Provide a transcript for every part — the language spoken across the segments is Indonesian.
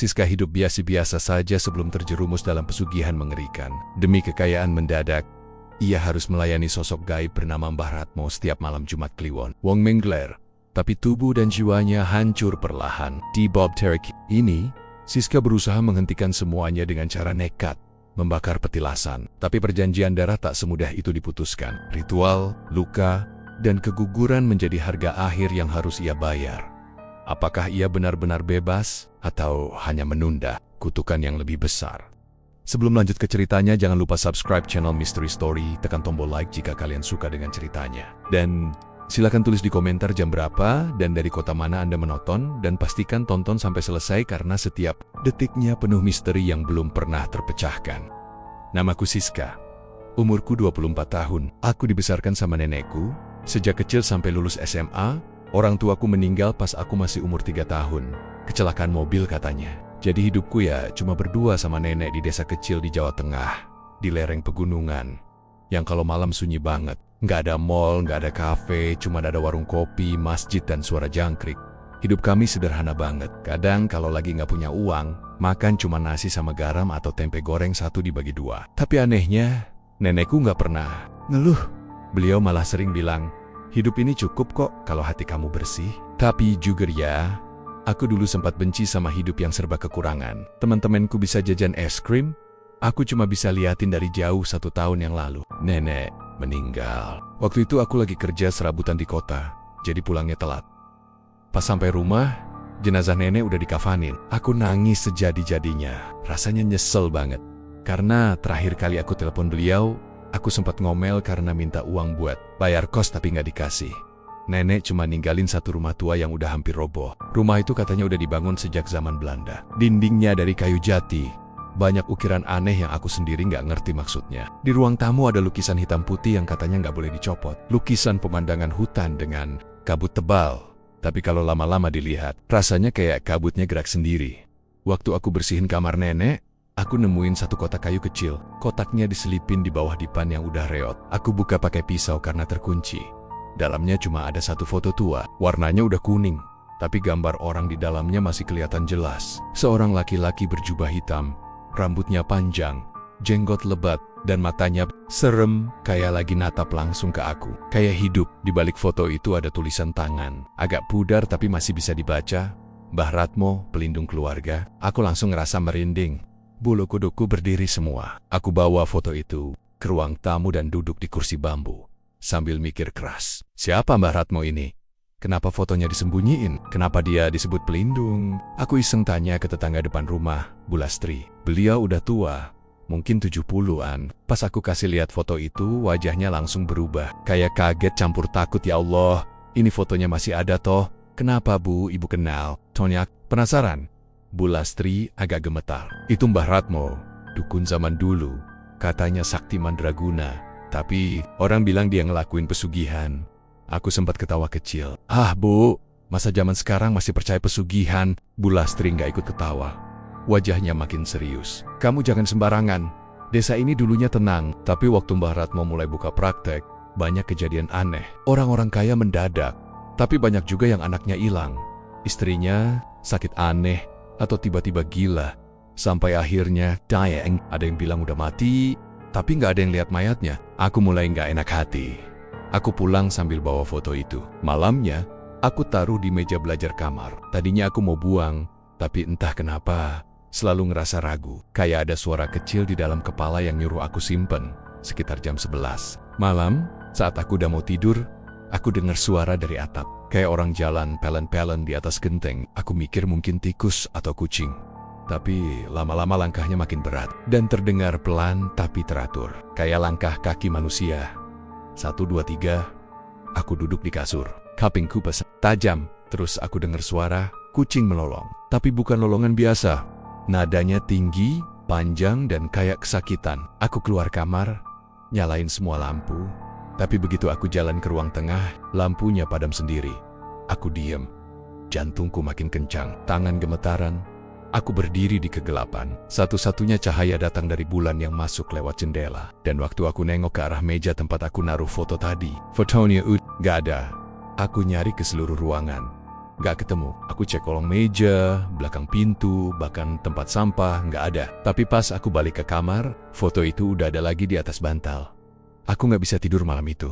Siska hidup biasa-biasa saja sebelum terjerumus dalam pesugihan mengerikan. Demi kekayaan mendadak, ia harus melayani sosok gaib bernama Mbah Ratmo setiap malam Jumat Kliwon. Wong menggeler, tapi tubuh dan jiwanya hancur perlahan. Di Bob Terek ini, Siska berusaha menghentikan semuanya dengan cara nekat, membakar petilasan. Tapi perjanjian darah tak semudah itu diputuskan. Ritual, luka, dan keguguran menjadi harga akhir yang harus ia bayar. Apakah ia benar-benar bebas atau hanya menunda kutukan yang lebih besar? Sebelum lanjut ke ceritanya, jangan lupa subscribe channel Mystery Story, tekan tombol like jika kalian suka dengan ceritanya. Dan silakan tulis di komentar jam berapa dan dari kota mana Anda menonton, dan pastikan tonton sampai selesai karena setiap detiknya penuh misteri yang belum pernah terpecahkan. Namaku Siska. Umurku 24 tahun. Aku dibesarkan sama nenekku. Sejak kecil sampai lulus SMA, orang tuaku meninggal pas aku masih umur 3 tahun. Kecelakaan mobil katanya. Jadi hidupku ya cuma berdua sama nenek di desa kecil di Jawa Tengah, di lereng pegunungan. Yang kalau malam sunyi banget. Nggak ada mall, nggak ada kafe, cuma ada warung kopi, masjid, dan suara jangkrik. Hidup kami sederhana banget. Kadang kalau lagi nggak punya uang, makan cuma nasi sama garam atau tempe goreng 1 dibagi 2. Tapi anehnya, nenekku nggak pernah ngeluh. Beliau malah sering bilang, hidup ini cukup kok kalau hati kamu bersih. Tapi jujur ya, aku dulu sempat benci sama hidup yang serba kekurangan. Teman-temanku bisa jajan es krim, aku cuma bisa liatin dari jauh 1 tahun yang lalu. Nenek meninggal. Waktu itu aku lagi kerja serabutan di kota, jadi pulangnya telat. Pas sampai rumah, jenazah nenek udah dikafanin. Aku nangis sejadi-jadinya. Rasanya nyesel banget. Karena terakhir kali aku telepon beliau, aku sempat ngomel karena minta uang buat bayar kos tapi nggak dikasih. Nenek cuma ninggalin 1 rumah tua yang udah hampir roboh. Rumah itu katanya udah dibangun sejak zaman Belanda. Dindingnya dari kayu jati. Banyak ukiran aneh yang aku sendiri nggak ngerti maksudnya. Di ruang tamu ada lukisan hitam putih yang katanya nggak boleh dicopot. Lukisan pemandangan hutan dengan kabut tebal. Tapi kalau lama-lama dilihat, rasanya kayak kabutnya gerak sendiri. Waktu aku bersihin kamar nenek, aku nemuin 1 kotak kayu kecil. Kotaknya diselipin di bawah dipan yang udah reot. Aku buka pakai pisau karena terkunci. Dalamnya cuma ada 1 foto tua. Warnanya udah kuning, tapi gambar orang di dalamnya masih kelihatan jelas. Seorang laki-laki berjubah hitam, rambutnya panjang, jenggot lebat, dan matanya serem, kayak lagi natap langsung ke aku. Kayak hidup. Di balik foto itu ada tulisan tangan. Agak pudar tapi masih bisa dibaca. Mbah Ratmo, pelindung keluarga. Aku langsung ngerasa merinding. Bulu kuduku berdiri semua. Aku bawa foto itu ke ruang tamu dan duduk di kursi bambu. Sambil mikir keras. Siapa Mbah Ratmo ini? Kenapa fotonya disembunyiin? Kenapa dia disebut pelindung? Aku iseng tanya ke tetangga depan rumah, Bu Lastri. Beliau udah tua, mungkin 70-an. Pas aku kasih lihat foto itu, wajahnya langsung berubah. Kayak kaget campur takut. Ya Allah, ini fotonya masih ada toh? Kenapa Bu, Ibu kenal? Tonyak, penasaran? Bu Lastri agak gemetar. Itu Mbah Ratmo, dukun zaman dulu. Katanya sakti mandraguna. Tapi orang bilang dia ngelakuin pesugihan. Aku sempat ketawa kecil. Ah Bu, masa zaman sekarang masih percaya pesugihan? Bu Lastri nggak ikut ketawa. Wajahnya makin serius. Kamu jangan sembarangan. Desa ini dulunya tenang, tapi waktu Mbah Ratmo mulai buka praktek, banyak kejadian aneh. Orang-orang kaya mendadak, tapi banyak juga yang anaknya hilang. Istrinya sakit aneh, atau tiba-tiba gila. Sampai akhirnya dying. Ada yang bilang udah mati, tapi nggak ada yang lihat mayatnya. Aku mulai nggak enak hati. Aku pulang sambil bawa foto itu. Malamnya, aku taruh di meja belajar kamar. Tadinya aku mau buang, tapi entah kenapa selalu ngerasa ragu. Kayak ada suara kecil di dalam kepala yang nyuruh aku simpen. Sekitar jam 11 malam, saat aku udah mau tidur, aku dengar suara dari atap. Kayak orang jalan pelen-pelen di atas genteng. Aku mikir mungkin tikus atau kucing. Tapi lama-lama langkahnya makin berat. Dan terdengar pelan tapi teratur. Kayak langkah kaki manusia. 1, 2, 3. Aku duduk di kasur. Kupingku tajam. Terus aku dengar suara kucing melolong. Tapi bukan lolongan biasa. Nadanya tinggi, panjang, dan kayak kesakitan. Aku keluar kamar, nyalain semua lampu. Tapi begitu aku jalan ke ruang tengah, lampunya padam sendiri. Aku diem. Jantungku makin kencang. Tangan gemetaran. Aku berdiri di kegelapan. Satu-satunya cahaya datang dari bulan yang masuk lewat jendela. Dan waktu aku nengok ke arah meja tempat aku naruh foto tadi, fotonya gak ada. Aku nyari ke seluruh ruangan. Nggak ketemu. Aku cek kolong meja, belakang pintu, bahkan tempat sampah, nggak ada. Tapi pas aku balik ke kamar, foto itu udah ada lagi di atas bantal. Aku nggak bisa tidur malam itu.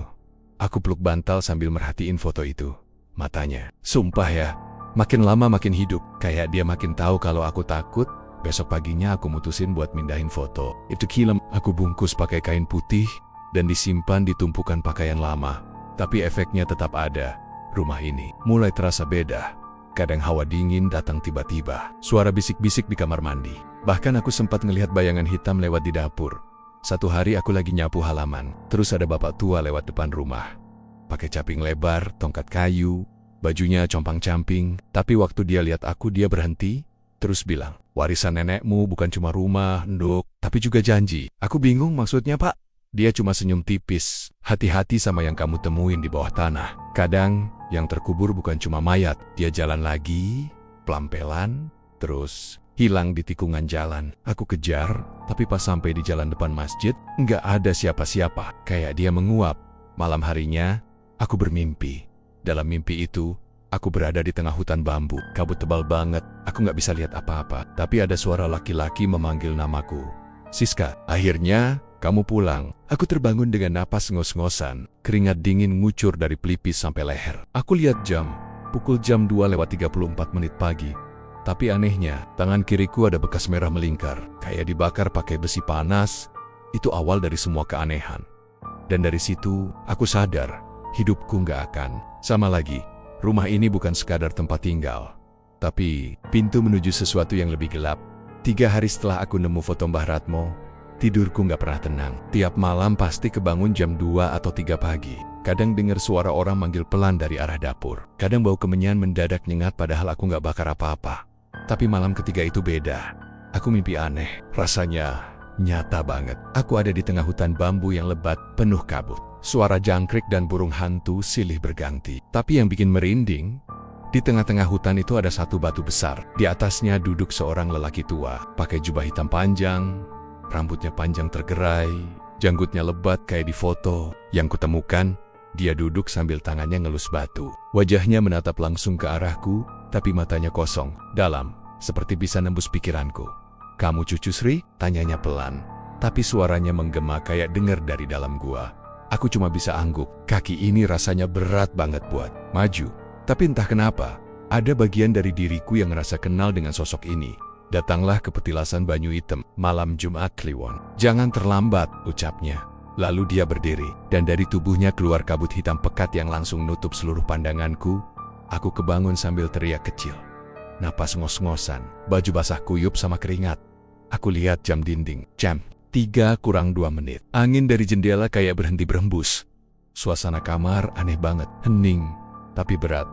Aku peluk bantal sambil merhatiin foto itu. Matanya, sumpah ya, makin lama makin hidup. Kayak dia makin tahu kalau aku takut. Besok paginya aku mutusin buat mindahin foto. Itu kilam. Aku bungkus pakai kain putih dan disimpan di tumpukan pakaian lama. Tapi efeknya tetap ada. Rumah ini mulai terasa beda. Kadang hawa dingin datang tiba-tiba. Suara bisik-bisik di kamar mandi. Bahkan aku sempat ngelihat bayangan hitam lewat di dapur. Satu hari aku lagi nyapu halaman. Terus ada bapak tua lewat depan rumah. Pakai caping lebar, tongkat kayu, bajunya compang-camping. Tapi waktu dia lihat aku, dia berhenti. Terus bilang, warisan nenekmu bukan cuma rumah, nduk, tapi juga janji. Aku bingung maksudnya, Pak. Dia cuma senyum tipis. Hati-hati sama yang kamu temuin di bawah tanah. Kadang, yang terkubur bukan cuma mayat. Dia jalan lagi, pelan-pelan, terus hilang di tikungan jalan. Aku kejar, tapi pas sampai di jalan depan masjid, nggak ada siapa-siapa. Kayak dia menguap. Malam harinya, aku bermimpi. Dalam mimpi itu, aku berada di tengah hutan bambu. Kabut tebal banget, aku nggak bisa lihat apa-apa. Tapi ada suara laki-laki memanggil namaku. Siska, akhirnya kamu pulang. Aku terbangun dengan napas ngos-ngosan. Keringat dingin ngucur dari pelipis sampai leher. Aku lihat jam. Pukul jam 2:34 pagi. Tapi anehnya, tangan kiriku ada bekas merah melingkar. Kayak dibakar pakai besi panas. Itu awal dari semua keanehan. Dan dari situ, aku sadar. Hidupku nggak akan sama lagi. Rumah ini bukan sekadar tempat tinggal. Tapi, pintu menuju sesuatu yang lebih gelap. 3 hari setelah aku nemu foto Mbah Ratmo, tidurku nggak pernah tenang. Tiap malam pasti kebangun jam 2 atau 3 pagi. Kadang dengar suara orang manggil pelan dari arah dapur. Kadang bau kemenyan mendadak nyengat padahal aku nggak bakar apa-apa. Tapi malam ketiga itu beda. Aku mimpi aneh. Rasanya nyata banget. Aku ada di tengah hutan bambu yang lebat, penuh kabut. Suara jangkrik dan burung hantu silih berganti. Tapi yang bikin merinding, di tengah-tengah hutan itu ada satu batu besar. Di atasnya duduk seorang lelaki tua, pakai jubah hitam panjang, rambutnya panjang tergerai, janggutnya lebat kayak di foto. Yang kutemukan, dia duduk sambil tangannya ngelus batu. Wajahnya menatap langsung ke arahku, tapi matanya kosong, dalam, seperti bisa nembus pikiranku. Kamu cucu Sri? Tanyanya pelan, tapi suaranya menggema kayak dengar dari dalam gua. Aku cuma bisa angguk, kaki ini rasanya berat banget buat maju. Tapi entah kenapa, ada bagian dari diriku yang ngerasa kenal dengan sosok ini. Datanglah ke petilasan Banyu Item, malam Jumat Kliwon. Jangan terlambat, ucapnya. Lalu dia berdiri, dan dari tubuhnya keluar kabut hitam pekat yang langsung nutup seluruh pandanganku. Aku kebangun sambil teriak kecil. Napas ngos-ngosan, baju basah kuyup sama keringat. Aku lihat jam dinding, jam 3:02. Angin dari jendela kayak berhenti berhembus. Suasana kamar aneh banget, hening, tapi berat.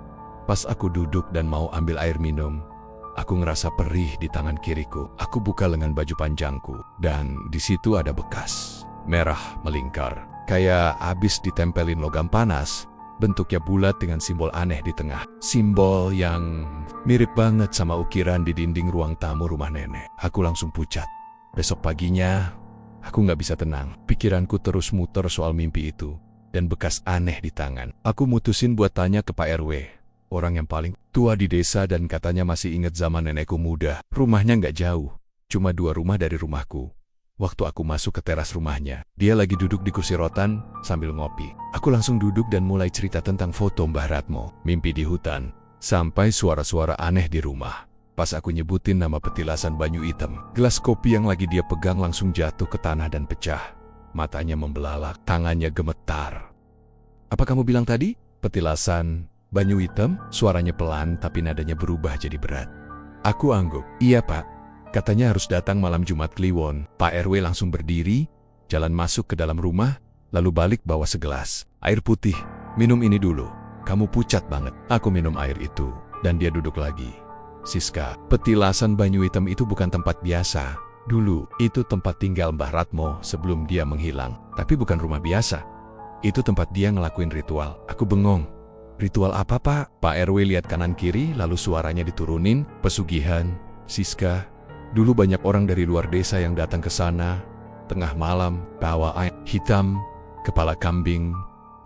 Pas aku duduk dan mau ambil air minum, aku ngerasa perih di tangan kiriku. Aku buka lengan baju panjangku, dan di situ ada bekas merah melingkar. Kayak abis ditempelin logam panas. Bentuknya bulat dengan simbol aneh di tengah. Simbol yang mirip banget sama ukiran di dinding ruang tamu rumah nenek. Aku langsung pucat. Besok paginya, aku nggak bisa tenang. Pikiranku terus muter soal mimpi itu dan bekas aneh di tangan. Aku mutusin buat tanya ke Pak RW, orang yang paling tua di desa, dan katanya masih ingat zaman nenekku muda. Rumahnya nggak jauh, cuma 2 rumah dari rumahku. Waktu aku masuk ke teras rumahnya, dia lagi duduk di kursi rotan sambil ngopi. Aku langsung duduk dan mulai cerita tentang foto Mbah Ratmo, mimpi di hutan, sampai suara-suara aneh di rumah. Pas aku nyebutin nama petilasan Banyu Item, gelas kopi yang lagi dia pegang langsung jatuh ke tanah dan pecah. Matanya membelalak, tangannya gemetar. Apa kamu bilang tadi? Petilasan Banyu Item? Suaranya pelan tapi nadanya berubah jadi berat. Aku angguk. Iya, Pak. Katanya harus datang malam Jumat Kliwon. Pak RW langsung berdiri, jalan masuk ke dalam rumah, lalu balik bawa segelas air putih. Minum ini dulu, kamu pucat banget. Aku minum air itu, dan dia duduk lagi. Siska, petilasan Banyu Item itu bukan tempat biasa. Dulu, itu tempat tinggal Mbah Ratmo sebelum dia menghilang. Tapi bukan rumah biasa. Itu tempat dia ngelakuin ritual. Aku bengong. Ritual apa, Pak? Pak RW lihat kanan kiri, lalu suaranya diturunin. Pesugihan, Siska. Dulu banyak orang dari luar desa yang datang ke sana. Tengah malam, bawa air hitam, kepala kambing,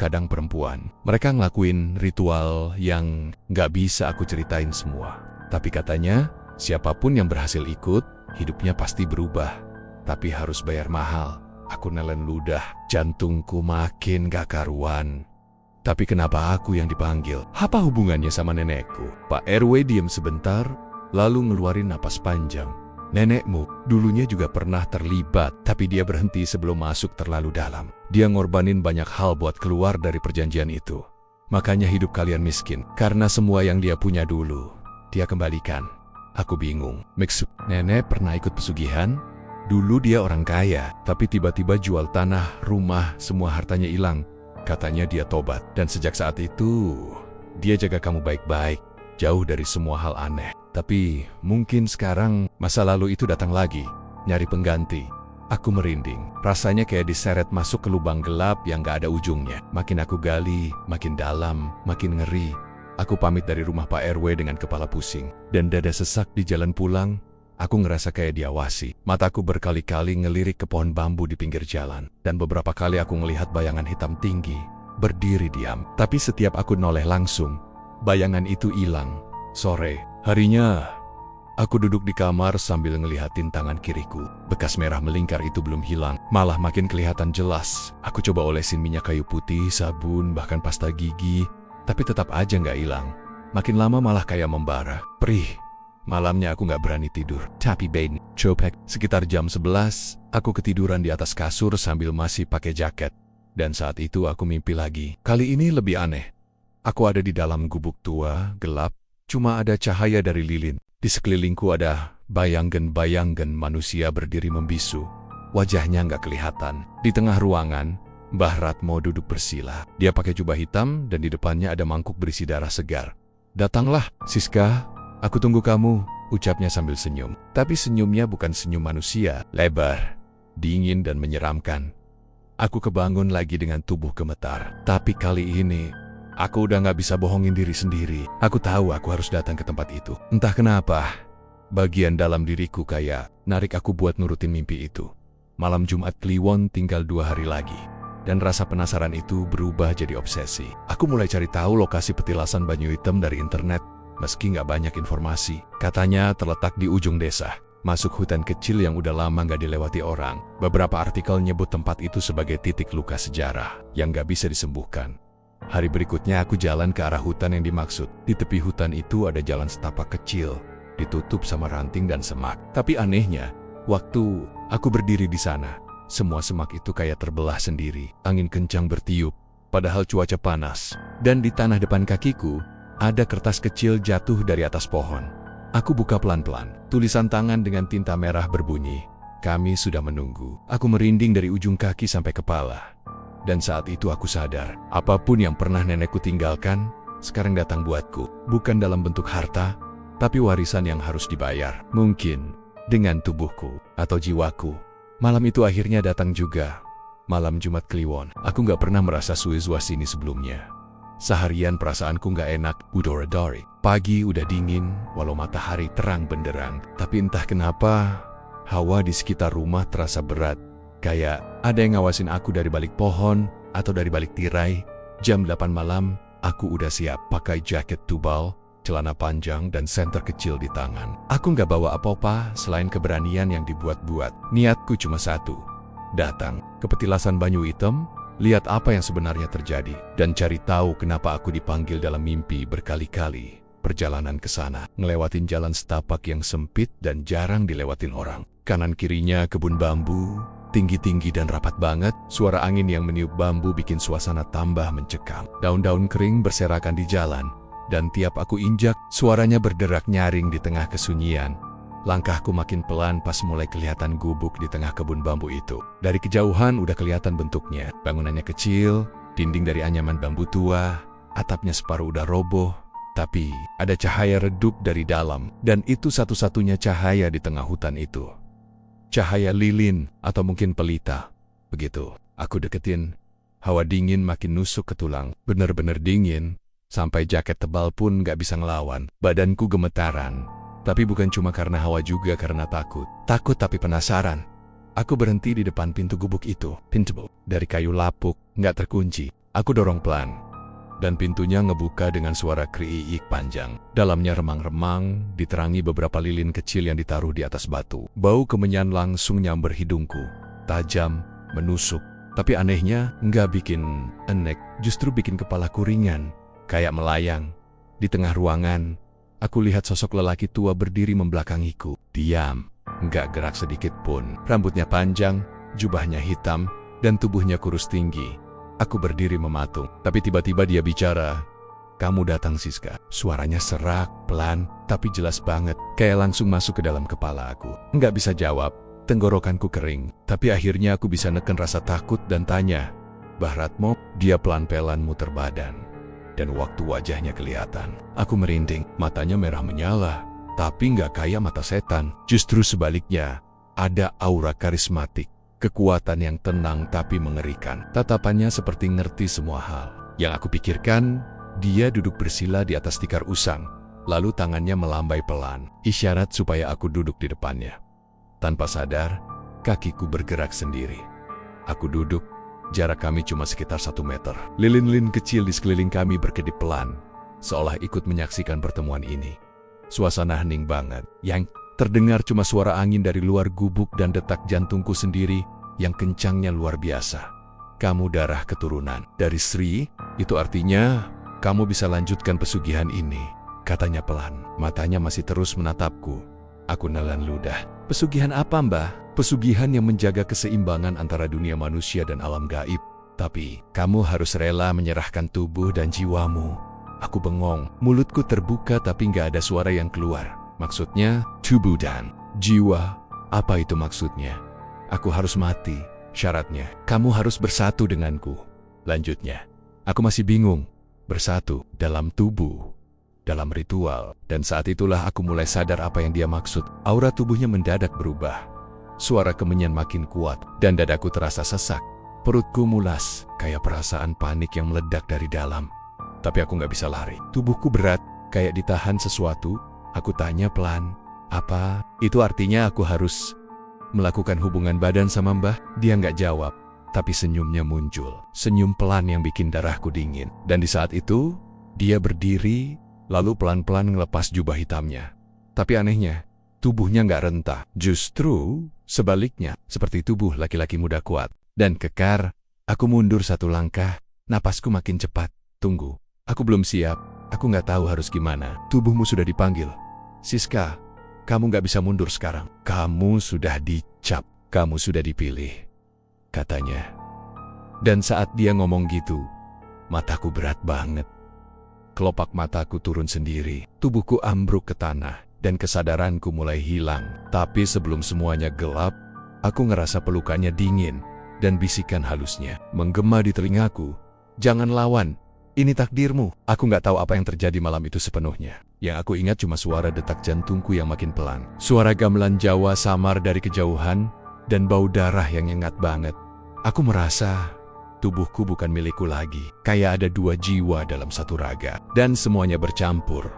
kadang perempuan. Mereka ngelakuin ritual yang nggak bisa aku ceritain semua. Tapi katanya, siapapun yang berhasil ikut, hidupnya pasti berubah. Tapi harus bayar mahal. Aku nelen ludah, jantungku makin gak karuan. Tapi kenapa aku yang dipanggil? Apa hubungannya sama nenekku? Pak RW diam sebentar, lalu ngeluarin napas panjang. Nenekmu dulunya juga pernah terlibat, tapi dia berhenti sebelum masuk terlalu dalam. Dia ngorbanin banyak hal buat keluar dari perjanjian itu. Makanya hidup kalian miskin, karena semua yang dia punya dulu, dia kembalikan. Aku bingung. Maksud nenek pernah ikut pesugihan? Dulu dia orang kaya, tapi tiba-tiba jual tanah, rumah, semua hartanya hilang. Katanya dia tobat, dan sejak saat itu, dia jaga kamu baik-baik, jauh dari semua hal aneh. Tapi mungkin sekarang masa lalu itu datang lagi, nyari pengganti. Aku merinding, rasanya kayak diseret masuk ke lubang gelap yang gak ada ujungnya. Makin aku gali, makin dalam, makin ngeri. Aku pamit dari rumah Pak RW dengan kepala pusing, dan dada sesak di jalan pulang. Aku ngerasa kayak diawasi. Mataku berkali-kali ngelirik ke pohon bambu di pinggir jalan, dan beberapa kali aku ngelihat bayangan hitam tinggi, berdiri diam. Tapi setiap aku noleh langsung, bayangan itu hilang. Sore harinya, aku duduk di kamar sambil ngelihatin tangan kiriku. Bekas merah melingkar itu belum hilang, malah makin kelihatan jelas. Aku coba olesin minyak kayu putih, sabun, bahkan pasta gigi, tapi tetap aja nggak hilang. Makin lama malah kayak membara. Perih. Malamnya aku nggak berani tidur. Tapi Ben, copek. Sekitar jam 11, aku ketiduran di atas kasur sambil masih pakai jaket. Dan saat itu aku mimpi lagi. Kali ini lebih aneh. Aku ada di dalam gubuk tua, gelap. Cuma ada cahaya dari lilin. Di sekelilingku ada bayangan-bayangan manusia berdiri membisu. Wajahnya nggak kelihatan. Di tengah ruangan, Mbah Ratmo duduk bersila. Dia pakai jubah hitam dan di depannya ada mangkuk berisi darah segar. "Datanglah, Siska. Aku tunggu kamu," ucapnya sambil senyum. Tapi senyumnya bukan senyum manusia. Lebar, dingin dan menyeramkan. Aku kebangun lagi dengan tubuh gemetar. Tapi kali ini, aku udah gak bisa bohongin diri sendiri. Aku tahu aku harus datang ke tempat itu. Entah kenapa, bagian dalam diriku kayak narik aku buat nurutin mimpi itu. Malam Jumat Kliwon tinggal 2 hari lagi. Dan rasa penasaran itu berubah jadi obsesi. Aku mulai cari tahu lokasi petilasan banyu hitam dari internet. Meski gak banyak informasi. Katanya terletak di ujung desa. Masuk hutan kecil yang udah lama gak dilewati orang. Beberapa artikel nyebut tempat itu sebagai titik luka sejarah yang gak bisa disembuhkan. Hari berikutnya aku jalan ke arah hutan yang dimaksud. Di tepi hutan itu ada jalan setapak kecil, ditutup sama ranting dan semak. Tapi anehnya, waktu aku berdiri di sana, semua semak itu kayak terbelah sendiri. Angin kencang bertiup, padahal cuaca panas. Dan di tanah depan kakiku, ada kertas kecil jatuh dari atas pohon. Aku buka pelan-pelan. Tulisan tangan dengan tinta merah berbunyi, "Kami sudah menunggu." Aku merinding dari ujung kaki sampai kepala. Dan saat itu aku sadar, apapun yang pernah nenekku tinggalkan, sekarang datang buatku. Bukan dalam bentuk harta, tapi warisan yang harus dibayar. Mungkin dengan tubuhku atau jiwaku. Malam itu akhirnya datang juga. Malam Jumat Kliwon. Aku gak pernah merasa suasini sebelumnya. Seharian perasaanku gak enak, udoradari. Pagi udah dingin, walau matahari terang benderang. Tapi entah kenapa, hawa di sekitar rumah terasa berat. Kayak ada yang ngawasin aku dari balik pohon atau dari balik tirai. Jam 8 malam, aku udah siap pakai jaket tubal, celana panjang, dan senter kecil di tangan. Aku gak bawa apa-apa selain keberanian yang dibuat-buat. Niatku cuma satu, datang ke petilasan banyu hitam, lihat apa yang sebenarnya terjadi, dan cari tahu kenapa aku dipanggil dalam mimpi berkali-kali. Perjalanan ke sana, ngelewatin jalan setapak yang sempit dan jarang dilewatin orang. Kanan kirinya kebun bambu, tinggi-tinggi dan rapat banget. Suara angin yang meniup bambu bikin suasana tambah mencekam. Daun-daun kering berserakan di jalan, dan tiap aku injak, suaranya berderak nyaring di tengah kesunyian. Langkahku makin pelan pas mulai kelihatan gubuk di tengah kebun bambu itu. Dari kejauhan udah kelihatan bentuknya. Bangunannya kecil, dinding dari anyaman bambu tua, atapnya separuh udah roboh. Tapi ada cahaya redup dari dalam, dan itu satu-satunya cahaya di tengah hutan itu. Cahaya lilin atau mungkin pelita. Begitu aku deketin, hawa dingin makin nusuk ke tulang. Bener-bener dingin, sampai jaket tebal pun gak bisa ngelawan. Badanku gemetaran. Tapi bukan cuma karena hawa, juga karena takut. Takut tapi penasaran. Aku berhenti di depan pintu gubuk itu. Pintu dari kayu lapuk, nggak terkunci. Aku dorong pelan, dan pintunya ngebuka dengan suara kriik panjang. Dalamnya remang-remang, diterangi beberapa lilin kecil yang ditaruh di atas batu. Bau kemenyan langsung nyamber hidungku, tajam, menusuk. Tapi anehnya, nggak bikin enek, justru bikin kepalaku ringan, kayak melayang. Di tengah ruangan, aku lihat sosok lelaki tua berdiri membelakangiku. Diam, nggak gerak sedikit pun. Rambutnya panjang, jubahnya hitam, dan tubuhnya kurus tinggi. Aku berdiri mematung, tapi tiba-tiba dia bicara. "Kamu datang, Siska." Suaranya serak, pelan, tapi jelas banget. Kayak langsung masuk ke dalam kepala aku. Nggak bisa jawab, tenggorokanku kering. Tapi akhirnya aku bisa neken rasa takut dan tanya, "Mbah Ratmo?" Dia pelan-pelan muter badan. Dan waktu wajahnya kelihatan, aku merinding. Matanya merah menyala, tapi nggak kayak mata setan. Justru sebaliknya, ada aura karismatik. Kekuatan yang tenang tapi mengerikan. Tatapannya seperti ngerti semua hal. Yang aku pikirkan, dia duduk bersila di atas tikar usang. Lalu tangannya melambai pelan, isyarat supaya aku duduk di depannya. Tanpa sadar, kakiku bergerak sendiri. Aku duduk, jarak kami cuma sekitar 1 meter. Lilin-lilin kecil di sekeliling kami berkedip pelan, seolah ikut menyaksikan pertemuan ini. Suasana hening banget, yang terdengar cuma suara angin dari luar gubuk dan detak jantungku sendiri yang kencangnya luar biasa. "Kamu darah keturunan dari Sri, itu artinya kamu bisa lanjutkan pesugihan ini," katanya pelan. Matanya masih terus menatapku. Aku nelan ludah. "Pesugihan apa, Mbah?" "Pesugihan yang menjaga keseimbangan antara dunia manusia dan alam gaib. Tapi kamu harus rela menyerahkan tubuh dan jiwamu." Aku bengong, mulutku terbuka tapi nggak ada suara yang keluar. "Maksudnya, tubuh dan jiwa, apa itu maksudnya?" "Aku harus mati. Syaratnya, kamu harus bersatu denganku." Lanjutnya, aku masih bingung. Bersatu dalam tubuh, dalam ritual. Dan saat itulah aku mulai sadar apa yang dia maksud. Aura tubuhnya mendadak berubah. Suara kemenyan makin kuat, dan dadaku terasa sesak. Perutku mulas, kayak perasaan panik yang meledak dari dalam. Tapi aku nggak bisa lari. Tubuhku berat, kayak ditahan sesuatu. Aku tanya pelan, "Apa itu artinya aku harus melakukan hubungan badan sama Mbah?" Dia nggak jawab, tapi senyumnya muncul. Senyum pelan yang bikin darahku dingin. Dan di saat itu, dia berdiri, lalu pelan-pelan ngelepas jubah hitamnya. Tapi anehnya, tubuhnya nggak rentah. Justru sebaliknya, seperti tubuh laki-laki muda kuat dan kekar. Aku mundur 1 langkah, napasku makin cepat. "Tunggu, aku belum siap. Aku nggak tahu harus gimana." "Tubuhmu sudah dipanggil. Siska, kamu nggak bisa mundur sekarang. Kamu sudah dicap, kamu sudah dipilih," katanya. Dan saat dia ngomong gitu, mataku berat banget. Kelopak mataku turun sendiri, tubuhku ambruk ke tanah, dan kesadaranku mulai hilang. Tapi sebelum semuanya gelap, aku ngerasa pelukannya dingin, dan bisikan halusnya menggema di telingaku, "Jangan lawan. Ini takdirmu." Aku nggak tahu apa yang terjadi malam itu sepenuhnya. Yang aku ingat cuma suara detak jantungku yang makin pelan. Suara gamelan Jawa samar dari kejauhan, dan bau darah yang nyengat banget. Aku merasa tubuhku bukan milikku lagi. Kayak ada 2 jiwa dalam satu raga. Dan semuanya bercampur.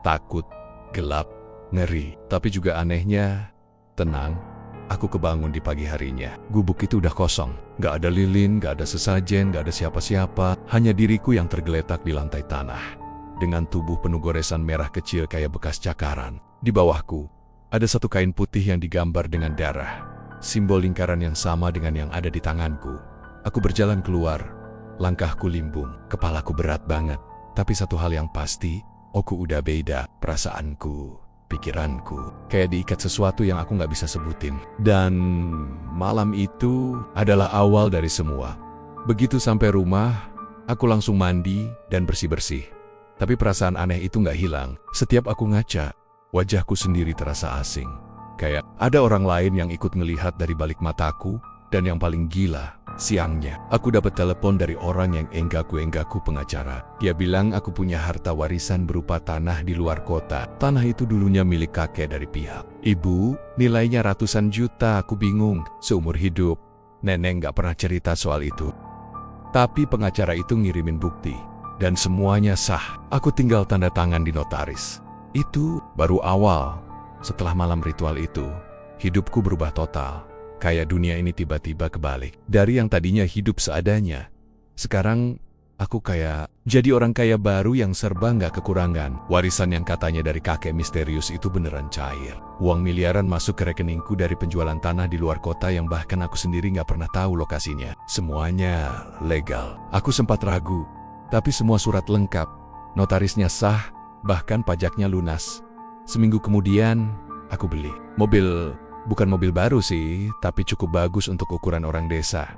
Takut, gelap, ngeri. Tapi juga anehnya, tenang. Aku kebangun di pagi harinya. Gubuk itu udah kosong. Gak ada lilin, gak ada sesajen, gak ada siapa-siapa. Hanya diriku yang tergeletak di lantai tanah. Dengan tubuh penuh goresan merah kecil kayak bekas cakaran. Di bawahku, ada satu kain putih yang digambar dengan darah. Simbol lingkaran yang sama dengan yang ada di tanganku. Aku berjalan keluar. Langkahku limbung, kepalaku berat banget. Tapi satu hal yang pasti, aku udah beda. Perasaanku, pikiranku, kayak diikat sesuatu yang aku nggak bisa sebutin. Dan malam itu adalah awal dari semua. Begitu sampai rumah, aku langsung mandi dan bersih-bersih. Tapi perasaan aneh itu nggak hilang. Setiap aku ngaca, wajahku sendiri terasa asing. Kayak ada orang lain yang ikut ngelihat dari balik mataku. Dan yang paling gila, siangnya, aku dapat telepon dari orang yang enggaku pengacara. Dia bilang aku punya harta warisan berupa tanah di luar kota. Tanah itu dulunya milik kakek dari pihak ibu, nilainya ratusan juta. Aku bingung, seumur hidup nenek nggak pernah cerita soal itu. Tapi pengacara itu ngirimin bukti. Dan semuanya sah. Aku tinggal tanda tangan di notaris. Itu baru awal. Setelah malam ritual itu, hidupku berubah total. Kayak dunia ini tiba-tiba kebalik. Dari yang tadinya hidup seadanya, sekarang Aku kayak jadi orang kaya baru yang serba nggak kekurangan. Warisan yang katanya dari kakek misterius itu beneran cair. Uang miliaran masuk ke rekeningku dari penjualan tanah di luar kota yang bahkan aku sendiri nggak pernah tahu lokasinya. Semuanya legal. Aku sempat ragu, tapi semua surat lengkap. Notarisnya sah, bahkan pajaknya lunas. Seminggu kemudian, aku beli. Bukan mobil baru sih, tapi cukup bagus untuk ukuran orang desa.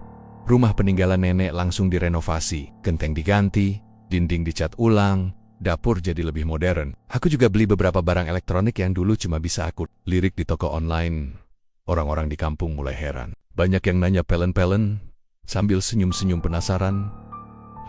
Rumah peninggalan nenek langsung direnovasi, genteng diganti, dinding dicat ulang, dapur jadi lebih modern. Aku juga beli beberapa barang elektronik yang dulu cuma bisa aku lirik di toko online. Orang-orang di kampung mulai heran. Banyak yang nanya pelen-pelen, sambil senyum-senyum penasaran.